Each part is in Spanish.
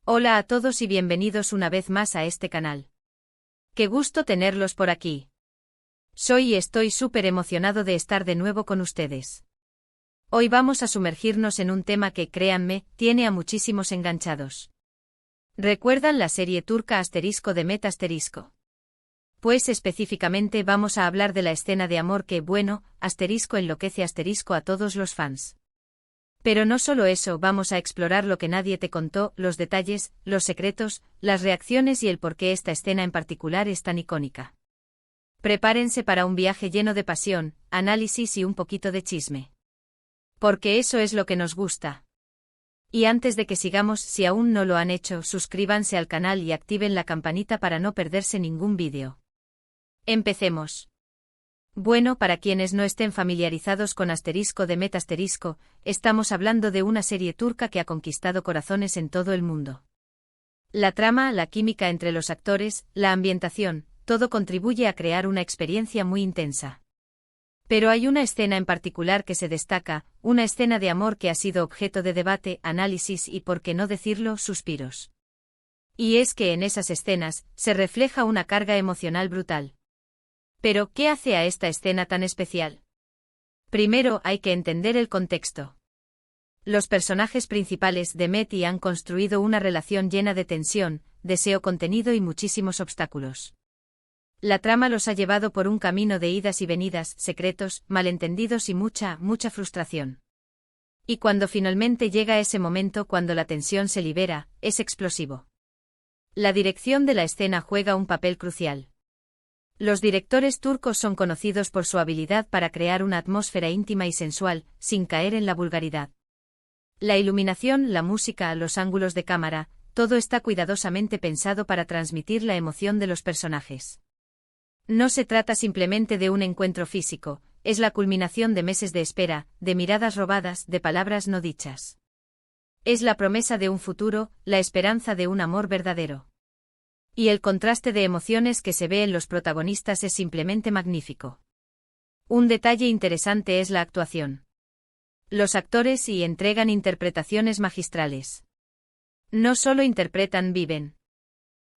Hola a todos y bienvenidos una vez más a este canal. Qué gusto tenerlos por aquí. Soy y estoy súper emocionado de estar de nuevo con ustedes. Hoy vamos a sumergirnos en un tema que, créanme, tiene a muchísimos enganchados. ¿Recuerdan la serie turca Demet *? Pues específicamente vamos a hablar de la escena de amor que, bueno, enloquece a todos los fans. Pero no solo eso, vamos a explorar lo que nadie te contó, los detalles, los secretos, las reacciones y el por qué esta escena en particular es tan icónica. Prepárense para un viaje lleno de pasión, análisis y un poquito de chisme. Porque eso es lo que nos gusta. Y antes de que sigamos, si aún no lo han hecho, suscríbanse al canal y activen la campanita para no perderse ningún vídeo. Empecemos. Bueno, para quienes no estén familiarizados con Demet *, estamos hablando de una serie turca que ha conquistado corazones en todo el mundo. La trama, la química entre los actores, la ambientación, todo contribuye a crear una experiencia muy intensa. Pero hay una escena en particular que se destaca, una escena de amor que ha sido objeto de debate, análisis y, por qué no decirlo, suspiros. Y es que en esas escenas se refleja una carga emocional brutal. Pero, ¿qué hace a esta escena tan especial? Primero hay que entender el contexto. Los personajes principales Demet y han construido una relación llena de tensión, deseo contenido y muchísimos obstáculos. La trama los ha llevado por un camino de idas y venidas, secretos, malentendidos y mucha frustración. Y cuando finalmente llega ese momento cuando la tensión se libera, es explosivo. La dirección de la escena juega un papel crucial. Los directores turcos son conocidos por su habilidad para crear una atmósfera íntima y sensual, sin caer en la vulgaridad. La iluminación, la música, los ángulos de cámara, todo está cuidadosamente pensado para transmitir la emoción de los personajes. No se trata simplemente de un encuentro físico, es la culminación de meses de espera, de miradas robadas, de palabras no dichas. Es la promesa de un futuro, la esperanza de un amor verdadero. Y el contraste de emociones que se ve en los protagonistas es simplemente magnífico. Un detalle interesante es la actuación. Los actores entregan interpretaciones magistrales. No solo interpretan, viven.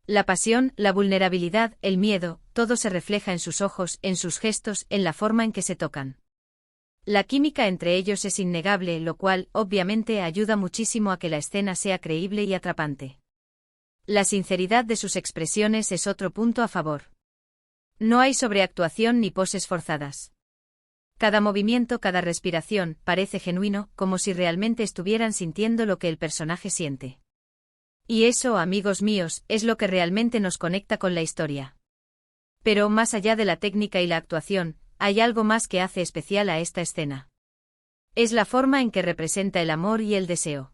La pasión, la vulnerabilidad, el miedo, todo se refleja en sus ojos, en sus gestos, en la forma en que se tocan. La química entre ellos es innegable, lo cual, obviamente, ayuda muchísimo a que la escena sea creíble y atrapante. La sinceridad de sus expresiones es otro punto a favor. No hay sobreactuación ni poses forzadas. Cada movimiento, cada respiración, parece genuino, como si realmente estuvieran sintiendo lo que el personaje siente. Y eso, amigos míos, es lo que realmente nos conecta con la historia. Pero, más allá de la técnica y la actuación, hay algo más que hace especial a esta escena. Es la forma en que representa el amor y el deseo.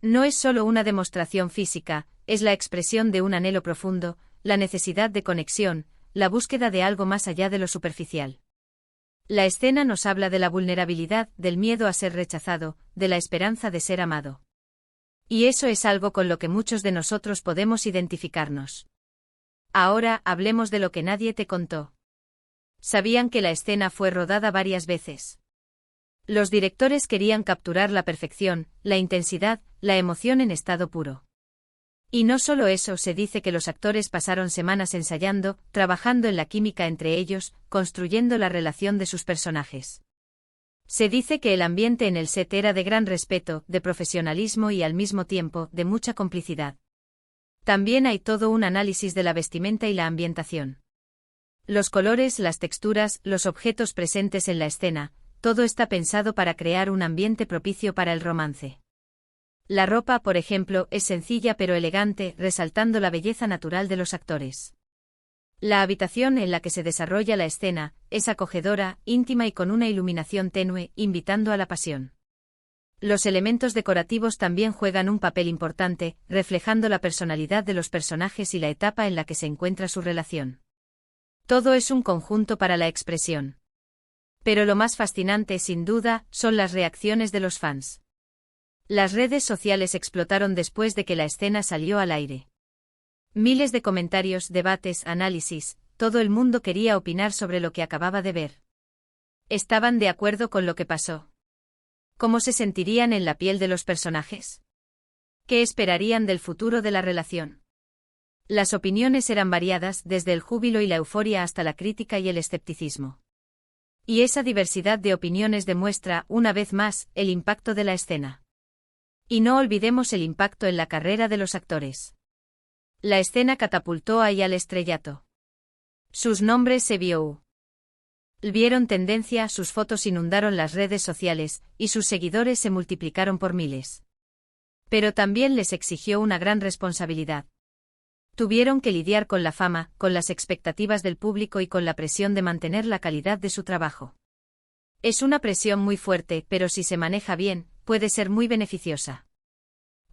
No es solo una demostración física, es la expresión de un anhelo profundo, la necesidad de conexión, la búsqueda de algo más allá de lo superficial. La escena nos habla de la vulnerabilidad, del miedo a ser rechazado, de la esperanza de ser amado. Y eso es algo con lo que muchos de nosotros podemos identificarnos. Ahora, hablemos de lo que nadie te contó. ¿Sabían que la escena fue rodada varias veces? Los directores querían capturar la perfección, la intensidad, la emoción en estado puro. Y no solo eso, se dice que los actores pasaron semanas ensayando, trabajando en la química entre ellos, construyendo la relación de sus personajes. Se dice que el ambiente en el set era de gran respeto, de profesionalismo y al mismo tiempo, de mucha complicidad. También hay todo un análisis de la vestimenta y la ambientación. Los colores, las texturas, los objetos presentes en la escena, todo está pensado para crear un ambiente propicio para el romance. La ropa, por ejemplo, es sencilla pero elegante, resaltando la belleza natural de los actores. La habitación en la que se desarrolla la escena es acogedora, íntima y con una iluminación tenue, invitando a la pasión. Los elementos decorativos también juegan un papel importante, reflejando la personalidad de los personajes y la etapa en la que se encuentra su relación. Todo es un conjunto para la expresión. Pero lo más fascinante, sin duda, son las reacciones de los fans. Las redes sociales explotaron después de que la escena salió al aire. Miles de comentarios, debates, análisis, todo el mundo quería opinar sobre lo que acababa de ver. ¿Estaban de acuerdo con lo que pasó? ¿Cómo se sentirían en la piel de los personajes? ¿Qué esperarían del futuro de la relación? Las opiniones eran variadas, desde el júbilo y la euforia hasta la crítica y el escepticismo. Y esa diversidad de opiniones demuestra, una vez más, el impacto de la escena. Y no olvidemos el impacto en la carrera de los actores. La escena catapultó a ella al estrellato. Sus nombres se vieron tendencia, sus fotos inundaron las redes sociales, y sus seguidores se multiplicaron por miles. Pero también les exigió una gran responsabilidad. Tuvieron que lidiar con la fama, con las expectativas del público y con la presión de mantener la calidad de su trabajo. Es una presión muy fuerte, pero si se maneja bien, puede ser muy beneficiosa.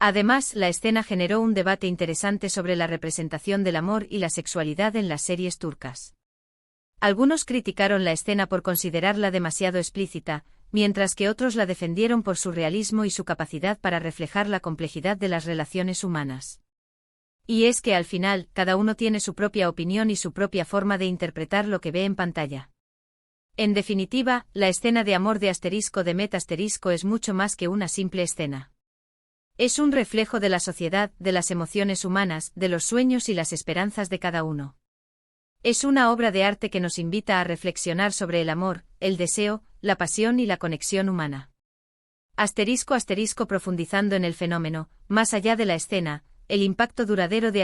Además, la escena generó un debate interesante sobre la representación del amor y la sexualidad en las series turcas. Algunos criticaron la escena por considerarla demasiado explícita, mientras que otros la defendieron por su realismo y su capacidad para reflejar la complejidad de las relaciones humanas. Y es que al final, cada uno tiene su propia opinión y su propia forma de interpretar lo que ve en pantalla. En definitiva, la escena de amor de Demet es mucho más que una simple escena. Es un reflejo de la sociedad, de las emociones humanas, de los sueños y las esperanzas de cada uno. Es una obra de arte que nos invita a reflexionar sobre el amor, el deseo, la pasión y la conexión humana. Profundizando en el fenómeno, más allá de la escena, el impacto duradero de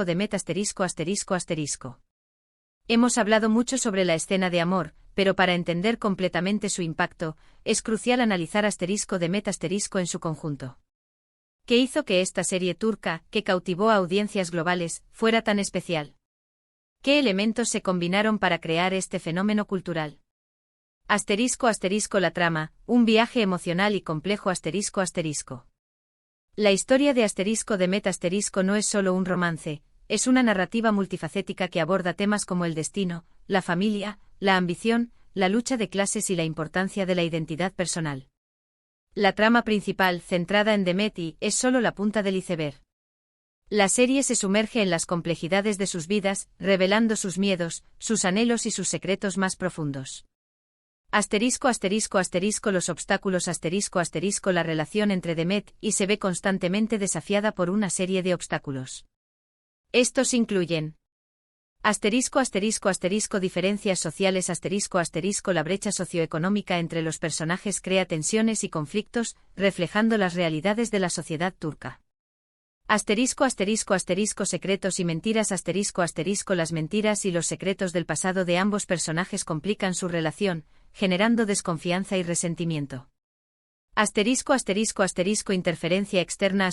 Demet Hemos hablado mucho sobre la escena de amor, pero para entender completamente su impacto, es crucial analizar Demet en su conjunto. ¿Qué hizo que esta serie turca, que cautivó a audiencias globales, fuera tan especial? ¿Qué elementos se combinaron para crear este fenómeno cultural? La trama, un viaje emocional y complejo La historia de Demet no es solo un romance, es una narrativa multifacética que aborda temas como el destino, la familia, la ambición, la lucha de clases y la importancia de la identidad personal. La trama principal, centrada en Demet, es solo la punta del iceberg. La serie se sumerge en las complejidades de sus vidas, revelando sus miedos, sus anhelos y sus secretos más profundos. Los obstáculos la relación entre Demet y se ve constantemente desafiada por una serie de obstáculos. Estos incluyen diferencias sociales la brecha socioeconómica entre los personajes crea tensiones y conflictos, reflejando las realidades de la sociedad turca. Secretos y mentiras las mentiras y los secretos del pasado de ambos personajes complican su relación, generando desconfianza y resentimiento. Interferencia externa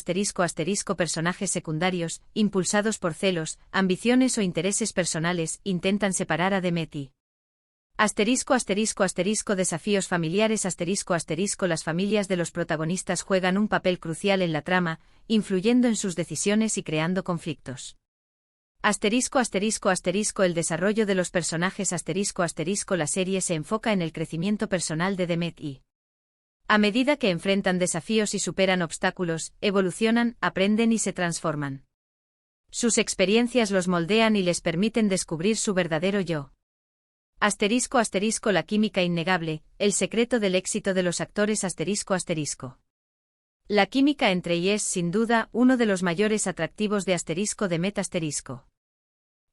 personajes secundarios, impulsados por celos, ambiciones o intereses personales, intentan separar a Demet. Desafíos familiares las familias de los protagonistas juegan un papel crucial en la trama, influyendo en sus decisiones y creando conflictos. El desarrollo de los personajes la serie se enfoca en el crecimiento personal de Demet y a medida que enfrentan desafíos y superan obstáculos, evolucionan, aprenden y se transforman. Sus experiencias los moldean y les permiten descubrir su verdadero yo. La química innegable, el secreto del éxito de los actores La química entre ellos es, sin duda, uno de los mayores atractivos de Demet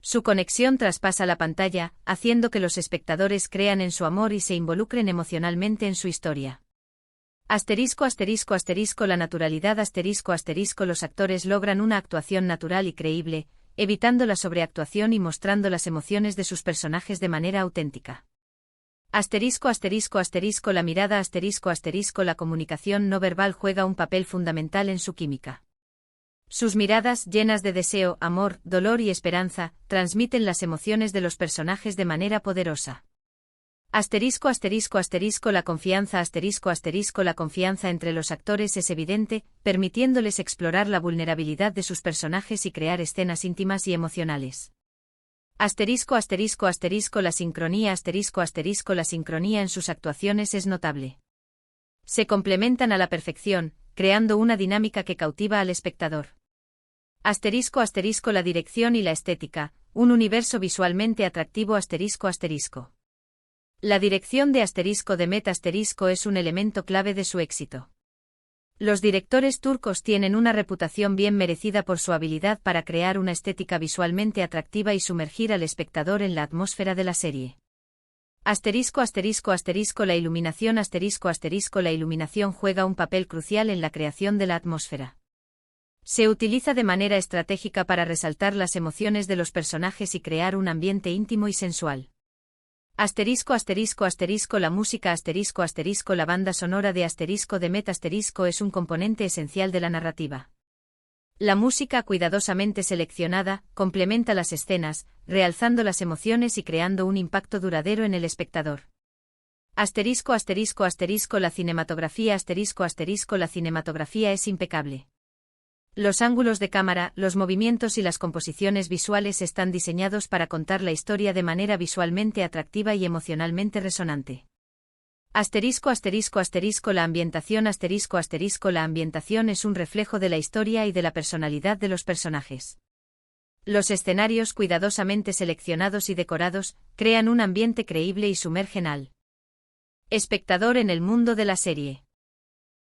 Su conexión traspasa la pantalla, haciendo que los espectadores crean en su amor y se involucren emocionalmente en su historia. La naturalidad los actores logran una actuación natural y creíble, evitando la sobreactuación y mostrando las emociones de sus personajes de manera auténtica. La mirada la comunicación no verbal juega un papel fundamental en su química. Sus miradas, llenas de deseo, amor, dolor y esperanza, transmiten las emociones de los personajes de manera poderosa. La confianza la confianza entre los actores es evidente, permitiéndoles explorar la vulnerabilidad de sus personajes y crear escenas íntimas y emocionales. La sincronía la sincronía en sus actuaciones es notable. Se complementan a la perfección, creando una dinámica que cautiva al espectador. La dirección y la estética, un universo visualmente atractivo La dirección de Demet es un elemento clave de su éxito. Los directores turcos tienen una reputación bien merecida por su habilidad para crear una estética visualmente atractiva y sumergir al espectador en la atmósfera de la serie. ****** La iluminación ****La iluminación juega un papel crucial en la creación de la atmósfera. Se utiliza de manera estratégica para resaltar las emociones de los personajes y crear un ambiente íntimo y sensual. ****La música ****La banda sonora de Met es un componente esencial de la narrativa. La música cuidadosamente seleccionada complementa las escenas, realzando las emociones y creando un impacto duradero en el espectador. ****La cinematografía La cinematografía es impecable. Los ángulos de cámara, los movimientos y las composiciones visuales están diseñados para contar la historia de manera visualmente atractiva y emocionalmente resonante. La ambientación La ambientación es un reflejo de la historia y de la personalidad de los personajes. Los escenarios cuidadosamente seleccionados y decorados crean un ambiente creíble y sumergen al espectador en el mundo de la serie.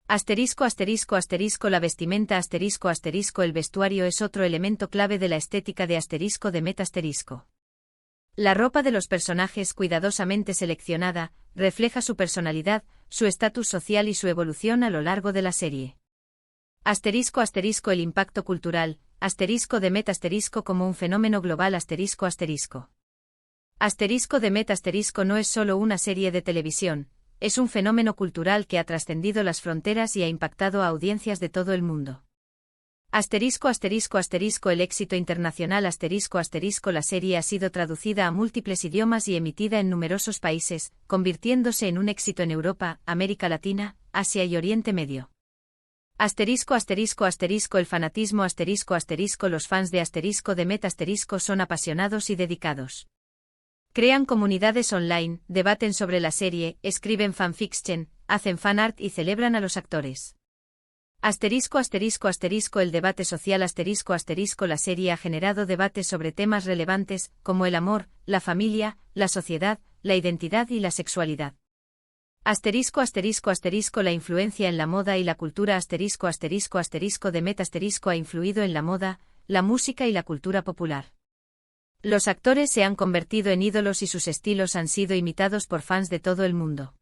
La vestimenta El vestuario es otro elemento clave de la estética de Met. La ropa de los personajes cuidadosamente seleccionada refleja su personalidad, su estatus social y su evolución a lo largo de la serie. El impacto cultural de Met. Como un fenómeno global de Met. No es solo una serie de televisión, es un fenómeno cultural que ha trascendido las fronteras y ha impactado a audiencias de todo el mundo. El éxito internacional La serie ha sido traducida a múltiples idiomas y emitida en numerosos países, convirtiéndose en un éxito en Europa, América Latina, Asia y Oriente Medio. El fanatismo Los fans de Met. Son apasionados y dedicados. Crean comunidades online, debaten sobre la serie, escriben fanfiction, hacen fanart y celebran a los actores. El debate social La serie ha generado debates sobre temas relevantes, como el amor, la familia, la sociedad, la identidad y la sexualidad. La influencia en la moda y la cultura de Met. Ha influido en la moda, la música y la cultura popular. Los actores se han convertido en ídolos y sus estilos han sido imitados por fans de todo el mundo.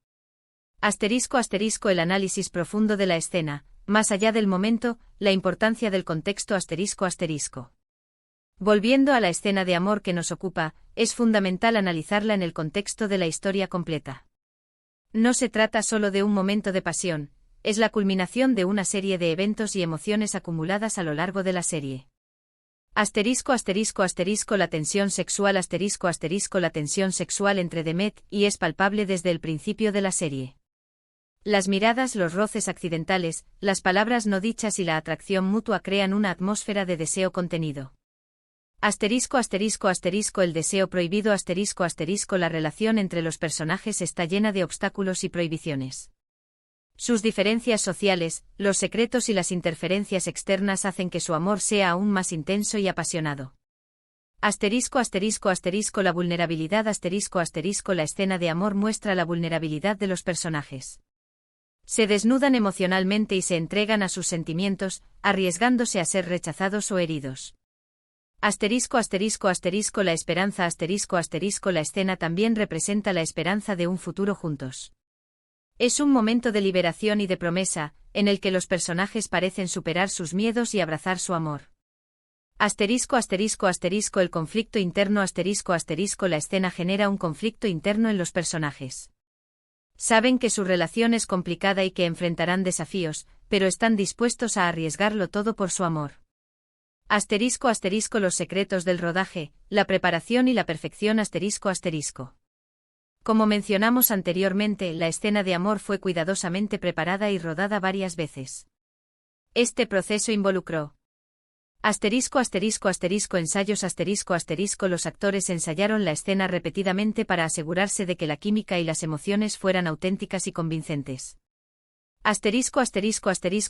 El análisis profundo de la escena, más allá del momento, la importancia del contexto Volviendo a la escena de amor que nos ocupa, es fundamental analizarla en el contexto de la historia completa. No se trata solo de un momento de pasión, es la culminación de una serie de eventos y emociones acumuladas a lo largo de la serie. La tensión sexual La tensión sexual entre Met y es palpable desde el principio de la serie. Las miradas, los roces accidentales, las palabras no dichas y la atracción mutua crean una atmósfera de deseo contenido. El deseo prohibido La relación entre los personajes está llena de obstáculos y prohibiciones. Sus diferencias sociales, los secretos y las interferencias externas hacen que su amor sea aún más intenso y apasionado. La vulnerabilidad La escena de amor muestra la vulnerabilidad de los personajes. Se desnudan emocionalmente y se entregan a sus sentimientos, arriesgándose a ser rechazados o heridos. La esperanza La escena también representa la esperanza de un futuro juntos. Es un momento de liberación y de promesa, en el que los personajes parecen superar sus miedos y abrazar su amor. El conflicto interno La escena genera un conflicto interno en los personajes. Saben que su relación es complicada y que enfrentarán desafíos, pero están dispuestos a arriesgarlo todo por su amor. Los secretos del rodaje, la preparación y la perfección Como mencionamos anteriormente, la escena de amor fue cuidadosamente preparada y rodada varias veces. Este proceso involucró ensayos Los actores ensayaron la escena repetidamente para asegurarse de que la química y las emociones fueran auténticas y convincentes.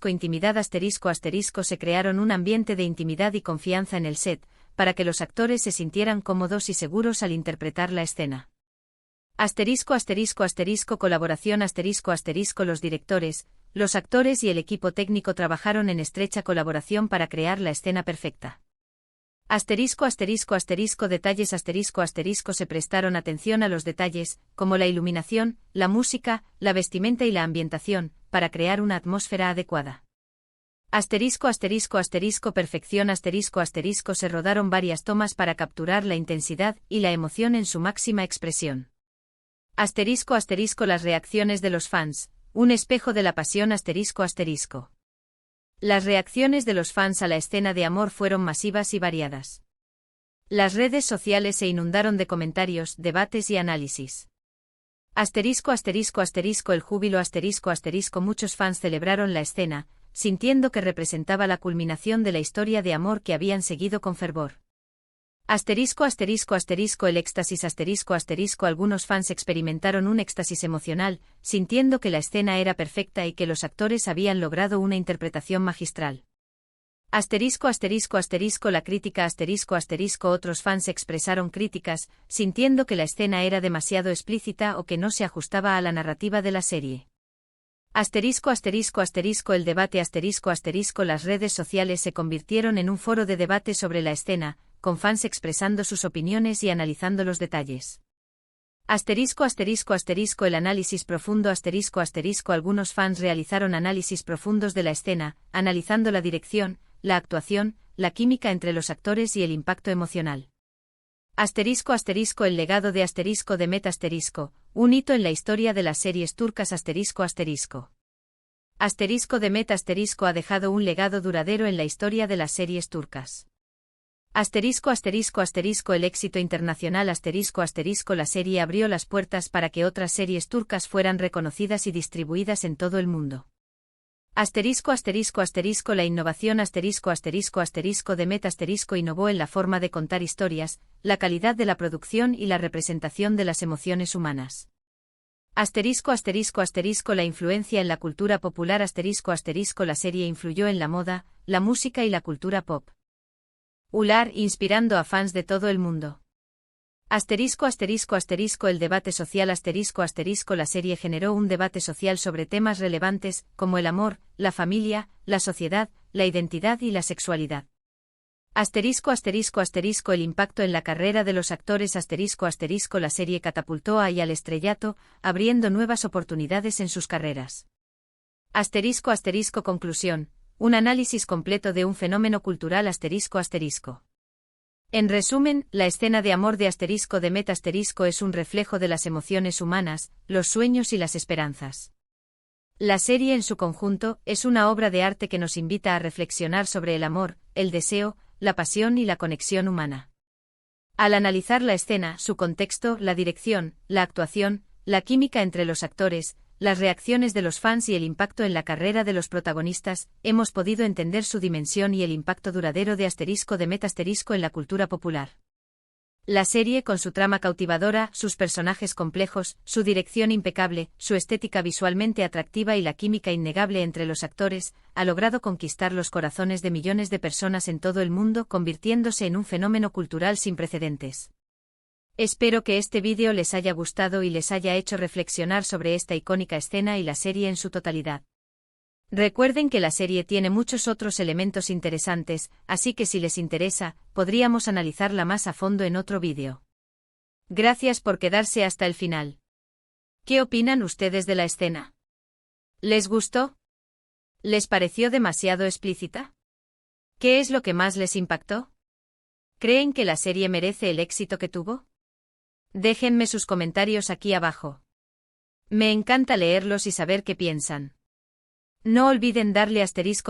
Intimidad Se crearon un ambiente de intimidad y confianza en el set, para que los actores se sintieran cómodos y seguros al interpretar la escena. Colaboración Los directores, los actores y el equipo técnico trabajaron en estrecha colaboración para crear la escena perfecta. Detalles se prestaron atención a los detalles, como la iluminación, la música, la vestimenta y la ambientación, para crear una atmósfera adecuada. Perfección se rodaron varias tomas para capturar la intensidad y la emoción en su máxima expresión. Las reacciones de los fans, un espejo de la pasión Las reacciones de los fans a la escena de amor fueron masivas y variadas. Las redes sociales se inundaron de comentarios, debates y análisis. El júbilo muchos fans celebraron la escena, sintiendo que representaba la culminación de la historia de amor que habían seguido con fervor. El éxtasis algunos fans experimentaron un éxtasis emocional, sintiendo que la escena era perfecta y que los actores habían logrado una interpretación magistral. La crítica otros fans expresaron críticas, sintiendo que la escena era demasiado explícita o que no se ajustaba a la narrativa de la serie. El debate las redes sociales se convirtieron en un foro de debate sobre la escena, con fans expresando sus opiniones y analizando los detalles. El análisis profundo algunos fans realizaron análisis profundos de la escena, analizando la dirección, la actuación, la química entre los actores y el impacto emocional. El legado de Met un hito en la historia de las series turcas de Met ha dejado un legado duradero en la historia de las series turcas. El éxito internacional la serie abrió las puertas para que otras series turcas fueran reconocidas y distribuidas en todo el mundo. La innovación de Met innovó en la forma de contar historias, la calidad de la producción y la representación de las emociones humanas. La influencia en la cultura popular la serie influyó en la moda, la música y la cultura pop. Inspirando a fans de todo el mundo. El debate social la serie generó un debate social sobre temas relevantes, como el amor, la familia, la sociedad, la identidad y la sexualidad. El impacto en la carrera de los actores la serie catapultó a y al estrellato, abriendo nuevas oportunidades en sus carreras. Conclusión. Un análisis completo de un fenómeno cultural En resumen, la escena de amor de Met es un reflejo de las emociones humanas, los sueños y las esperanzas. La serie en su conjunto es una obra de arte que nos invita a reflexionar sobre el amor, el deseo, la pasión y la conexión humana. Al analizar la escena, su contexto, la dirección, la actuación, la química entre los actores, las reacciones de los fans y el impacto en la carrera de los protagonistas, hemos podido entender su dimensión y el impacto duradero de Met en la cultura popular. La serie, con su trama cautivadora, sus personajes complejos, su dirección impecable, su estética visualmente atractiva y la química innegable entre los actores, ha logrado conquistar los corazones de millones de personas en todo el mundo, convirtiéndose en un fenómeno cultural sin precedentes. Espero que este vídeo les haya gustado y les haya hecho reflexionar sobre esta icónica escena y la serie en su totalidad. Recuerden que la serie tiene muchos otros elementos interesantes, así que si les interesa, podríamos analizarla más a fondo en otro vídeo. Gracias por quedarse hasta el final. ¿Qué opinan ustedes de la escena? ¿Les gustó? ¿Les pareció demasiado explícita? ¿Qué es lo que más les impactó? ¿Creen que la serie merece el éxito que tuvo? Déjenme sus comentarios aquí abajo. Me encanta leerlos y saber qué piensan. No olviden darle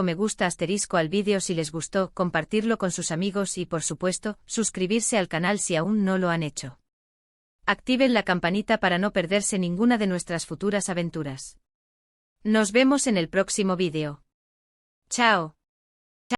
me gusta al vídeo si les gustó, compartirlo con sus amigos y, por supuesto, suscribirse al canal si aún no lo han hecho. Activen la campanita para no perderse ninguna de nuestras futuras aventuras. Nos vemos en el próximo vídeo. Chao.